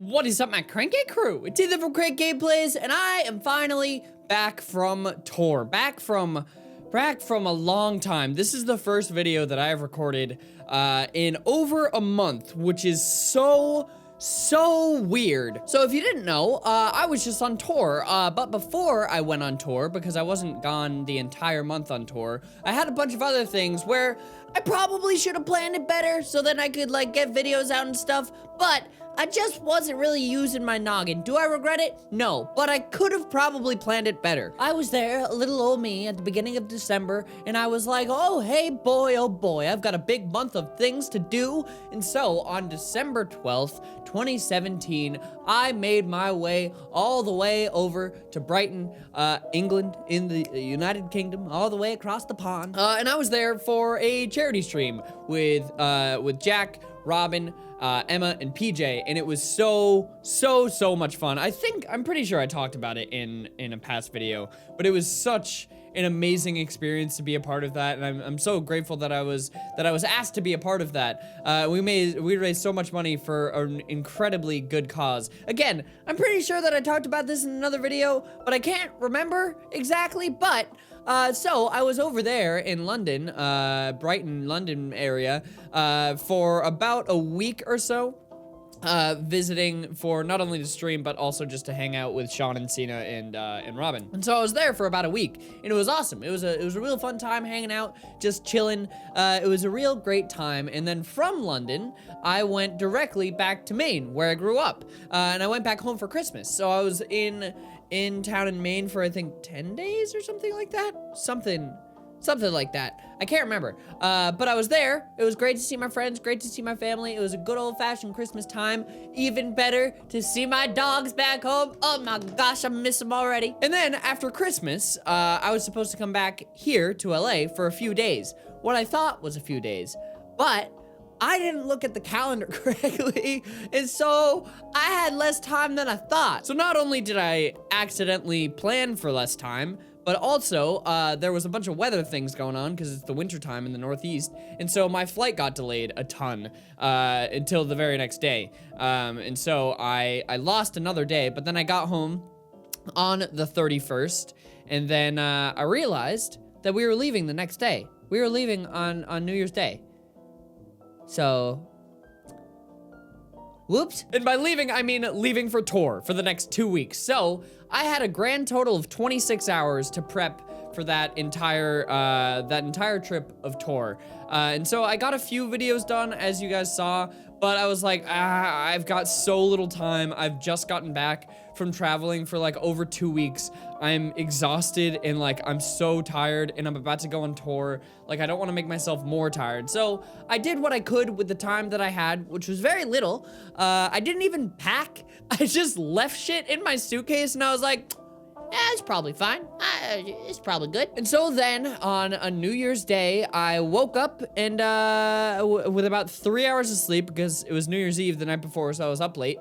What is up, my CrankGame crew? It's Ethan from CrankGameplays, and I am finally back from tour. Back from a long time. This is the first video that I have recorded in over a month, which is so weird. So if you didn't know, I was just on tour, but before I went on tour, because I wasn't gone the entire month on tour, I had a bunch of other things where I probably should have planned it better so that I could like get videos out and stuff, but I just wasn't really using my noggin. Do I regret it? No, but I could have probably planned it better. I was there, little old me, at the beginning of December, and I was like, oh, hey, boy, oh boy, I've got a big month of things to do. And so on December 12th, 2017, I made my way all the way over to Brighton, England, in the United Kingdom, all the way across the pond. And I was there for a charity stream with Jack, Robin, Emma, and PJ, and it was so much fun. I'm pretty sure I talked about it in a past video, but it was such an amazing experience to be a part of that, and I'm so grateful that I was asked to be a part of that. We raised so much money for an incredibly good cause. Again, I'm pretty sure that I talked about this in another video, but I can't remember exactly, but so I was over there in London, Brighton, London area, for about a week or so, visiting for not only to stream, but also just to hang out with Sean and Cena and Robin. And so I was there for about a week, and it was awesome. It was a real fun time hanging out, just chilling. It was a real great time. And then from London, I went directly back to Maine, where I grew up, and I went back home for Christmas. So I was in town in Maine for I think 10 days or something like that. Something like that. I can't remember. But I was there. It was great to see my friends, great to see my family. It was a good old-fashioned Christmas time. Even better to see my dogs back home. Oh my gosh, I miss them already. And then after Christmas, I was supposed to come back here to LA for a few days. What I thought was a few days, but I didn't look at the calendar correctly, and so I had less time than I thought. So not only did I accidentally plan for less time, but also, there was a bunch of weather things going on because it's the winter time in the Northeast, and so my flight got delayed a ton until the very next day. And so I lost another day, but then I got home on the 31st, and then I realized that we were leaving the next day. We were leaving on New Year's Day. So, whoops. And by leaving, I mean leaving for tour for the next 2 weeks. So I had a grand total of 26 hours to prep for that entire trip of tour. And so I got a few videos done, as you guys saw, but I was like, I've got so little time. I've just gotten back from traveling for like over 2 weeks. I'm exhausted and like I'm so tired, and I'm about to go on tour. Like, I don't want to make myself more tired. So I did what I could with the time that I had, which was very little. I didn't even pack. I just left shit in my suitcase, and I was like, yeah, it's probably fine. It's probably good. And so then on a New Year's Day, I woke up and with about 3 hours of sleep, because it was New Year's Eve the night before, so I was up late.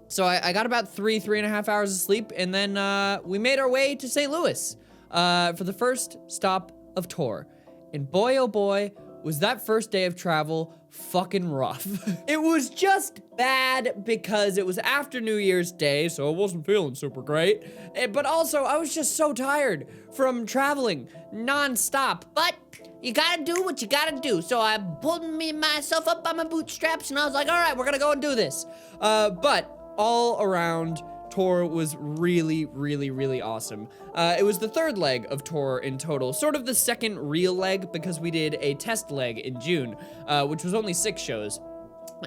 So I got about three and a half hours of sleep, and then we made our way to St. Louis for the first stop of tour. And boy, oh boy, was that first day of travel fucking rough. It was just bad because it was after New Year's Day, so I wasn't feeling super great. But also, I was just so tired from traveling non-stop. But you gotta do what you gotta do. So I pulled myself up by my bootstraps, and I was like, all right, we're gonna go and do this. But all around, tour was really awesome. It was the third leg of tour in total, sort of the second real leg, because we did a test leg in June, which was only 6 shows.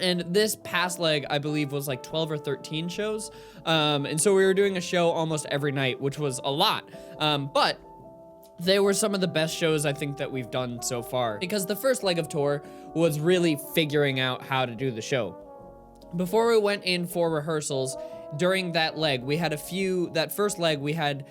And this past leg, I believe, was like 12 or 13 shows. And so we were doing a show almost every night, which was a lot. But they were some of the best shows I think that we've done so far, because the first leg of tour was really figuring out how to do the show. Before we went in for rehearsals, during that leg, that first leg, we had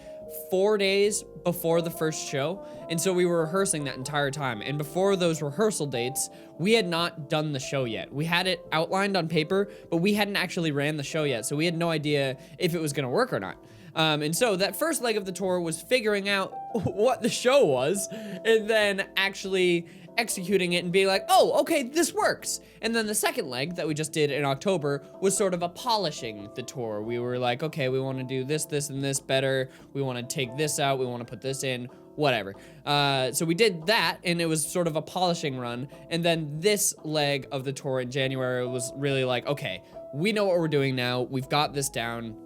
4 days before the first show, and so we were rehearsing that entire time. And before those rehearsal dates, we had not done the show yet. We had it outlined on paper, but we hadn't actually ran the show yet, so we had no idea if it was gonna work or not. And so that first leg of the tour was figuring out what the show was, and then actually executing it and being like, oh, okay, this works. And then the second leg that we just did in October was sort of a polishing the tour. We were like, okay, we want to do this, this, and this better. We want to take this out. We want to put this in, whatever. So we did that, and it was sort of a polishing run. And then this leg of the tour in January was really like, okay, we know what we're doing now. We've got this down.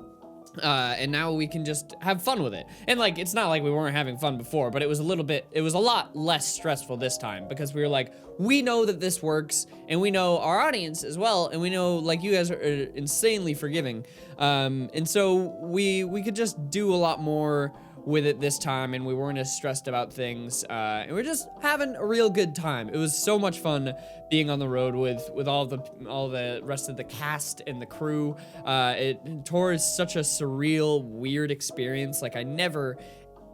And now we can just have fun with it. And like, it's not like we weren't having fun before, but it was a lot less stressful this time because we were like, we know that this works and we know our audience as well. And we know like you guys are insanely forgiving. And so we could just do a lot more with it this time, and we weren't as stressed about things, and we're just having a real good time. It was so much fun being on the road with all the rest of the cast and the crew. Tour is such a surreal, weird experience. Like I never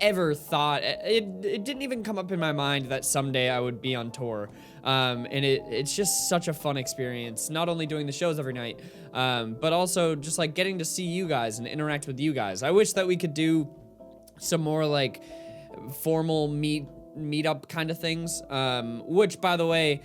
ever thought it didn't even come up in my mind that someday I would be on tour. And it's just such a fun experience, not only doing the shows every night, but also just like getting to see you guys and interact with you guys. I wish that we could do some more like formal meetup kind of things, which by the way,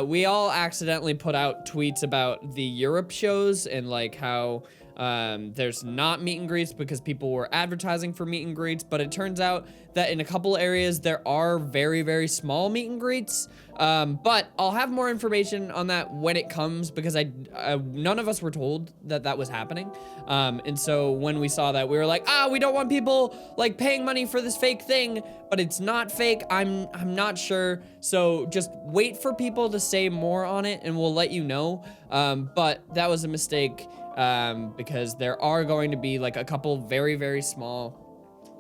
we all accidentally put out tweets about the Europe shows and like how there's not meet and greets because people were advertising for meet and greets, but it turns out that in a couple areas there are very, very small meet and greets. But I'll have more information on that when it comes because none of us were told that that was happening. And so when we saw that, we were like, we don't want people like paying money for this fake thing, but it's not fake. I'm not sure. So just wait for people to say more on it and we'll let you know. But that was a mistake. Because there are going to be like a couple very, very small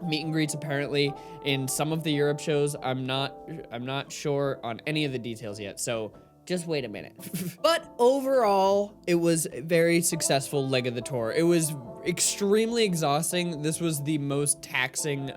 meet and greets apparently in some of the Europe shows. I'm not sure on any of the details yet, so just wait a minute. But overall, it was a very successful leg of the tour. It was extremely exhausting. This was the most taxing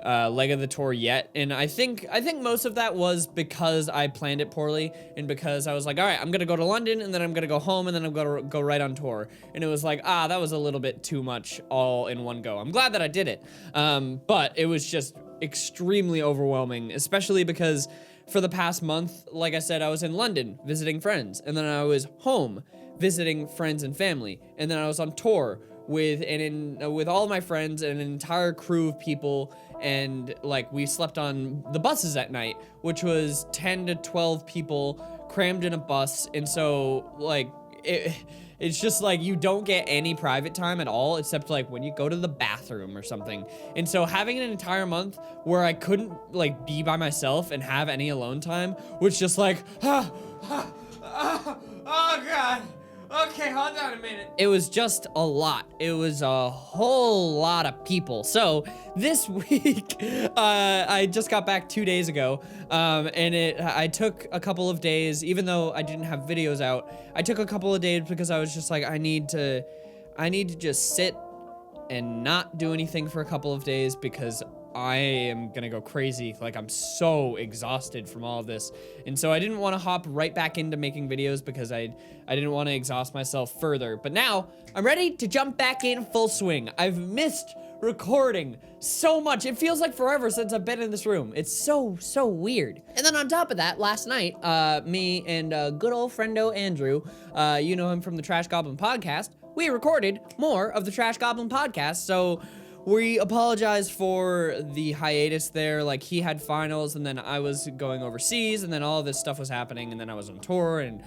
leg of the tour yet, and I think most of that was because I planned it poorly and because I was like, all right, I'm gonna go to London and then I'm gonna go home and then I'm gonna go right on tour, and it was like, that was a little bit too much all in one go. I'm glad that I did it, but it was just extremely overwhelming, especially because for the past month, like I said, I was in London visiting friends, and then I was home visiting friends and family, and then I was on tour with all of my friends and an entire crew of people, and like we slept on the buses at night, which was 10 to 12 people crammed in a bus. And so like it's just like you don't get any private time at all except like when you go to the bathroom or something. And so having an entire month where I couldn't like be by myself and have any alone time was just like oh god. Okay, hold on a minute. It was just a lot. It was a whole lot of people. So this week, I just got back 2 days ago, and I took a couple of days, even though I didn't have videos out, I took a couple of days because I was just like, I need to just sit and not do anything for a couple of days because I am gonna go crazy. Like, I'm so exhausted from all of this. And so I didn't want to hop right back into making videos because I didn't want to exhaust myself further. But now I'm ready to jump back in full swing. I've missed recording so much. It feels like forever since I've been in this room. It's so weird. And then on top of that, last night, me and good old friendo Andrew, you know him from the Trash Goblin podcast, we recorded more of the Trash Goblin podcast. So we apologize for the hiatus there. Like, he had finals, and then I was going overseas, and then all this stuff was happening, and then I was on tour, and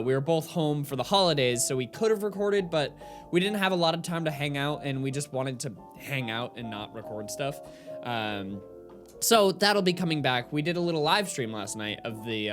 we were both home for the holidays, so we could have recorded, but we didn't have a lot of time to hang out, and we just wanted to hang out and not record stuff. So that'll be coming back. We did a little live stream last night of the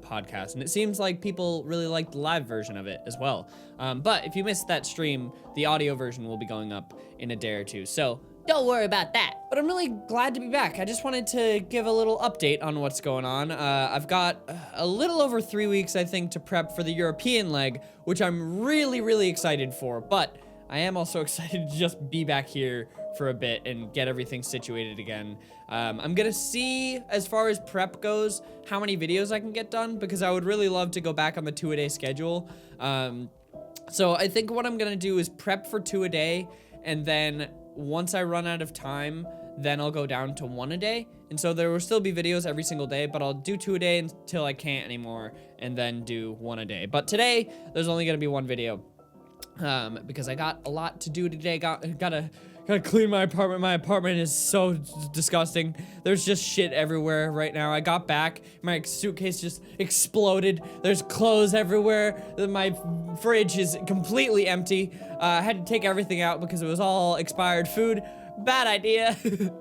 podcast, and it seems like people really liked the live version of it as well. But if you missed that stream, the audio version will be going up in a day or two, so don't worry about that. But I'm really glad to be back. I just wanted to give a little update on what's going on. I've got a little over 3 weeks, I think, to prep for the European leg, which I'm really excited for, but I am also excited to just be back here for a bit and get everything situated again. I'm gonna see, as far as prep goes, how many videos I can get done, because I would really love to go back on the 2-a-day schedule. So I think what I'm gonna do is prep for 2 a day, and then once I run out of time, then I'll go down to 1 a day. And so there will still be videos every single day, but I'll do 2 a day until I can't anymore, and then do 1 a day. But today, there's only gonna be 1 video, because I got a lot to do today. Gotta clean my apartment. My apartment is so disgusting. There's just shit everywhere right now. I got back, my suitcase just exploded. There's clothes everywhere. My fridge is completely empty. I had to take everything out because it was all expired food. Bad idea.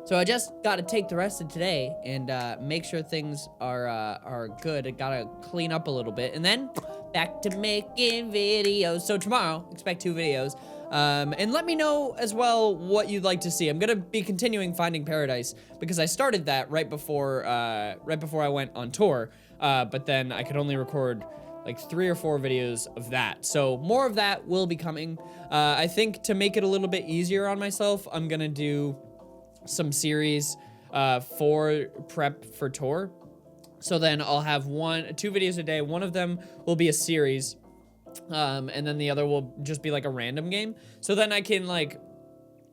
So I just gotta take the rest of today and make sure things are good. I gotta clean up a little bit, and then back to making videos. So tomorrow, expect 2 videos. And let me know as well what you'd like to see. I'm gonna be continuing Finding Paradise because I started that right before I went on tour. But then I could only record like 3 or 4 videos of that. So more of that will be coming. I think to make it a little bit easier on myself, I'm gonna do some series for prep for tour. So then I'll have 2 videos a day. One of them will be a series, and then the other will just be like a random game. So then I can like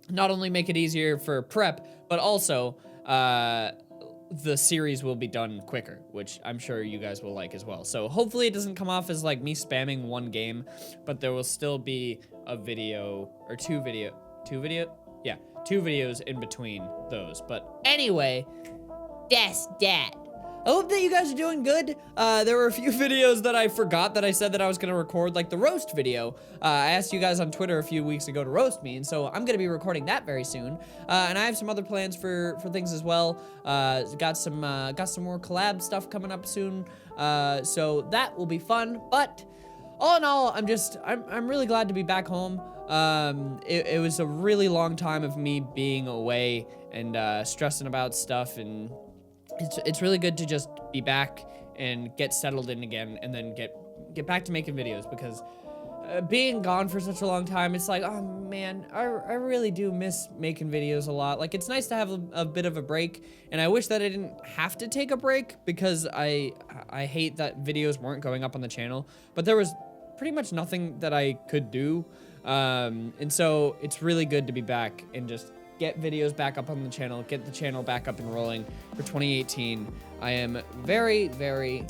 not only make it easier for prep, but also the series will be done quicker, which I'm sure you guys will like as well. So hopefully it doesn't come off as like me spamming 1 game, but there will still be a video or 2 videos in between those. But anyway, that's that. I hope that you guys are doing good. There were a few videos that I forgot that I said that I was gonna record, like the roast video. I asked you guys on Twitter a few weeks ago to roast me, and so I'm gonna be recording that very soon. And I have some other plans for things as well. Got some more collab stuff coming up soon. So that will be fun. But all in all, I'm really glad to be back home. It was a really long time of me being away and stressing about stuff, and it's really good to just be back and get settled in again, and then get back to making videos, because being gone for such a long time, it's like, oh man, I really do miss making videos a lot. Like, it's nice to have a bit of a break, and I wish that I didn't have to take a break, because I hate that videos weren't going up on the channel, but there was pretty much nothing that I could do, and so it's really good to be back and just get videos back up on the channel, get the channel back up and rolling for 2018. I am very, very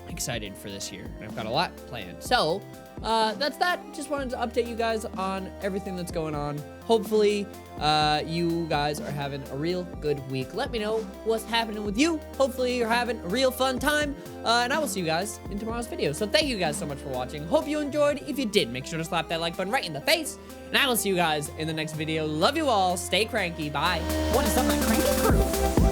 excited for this year, and I've got a lot planned. So that's that. Just wanted to update you guys on everything that's going on. Hopefully you guys are having a real good week. Let me know what's happening with you. Hopefully you're having a real fun time, and I will see you guys in tomorrow's video. So thank you guys so much for watching. Hope you enjoyed. If you did, make sure to slap that like button right in the face, and I will see you guys in the next video. Love you all. Stay cranky. Bye. What is up, my cranky crew?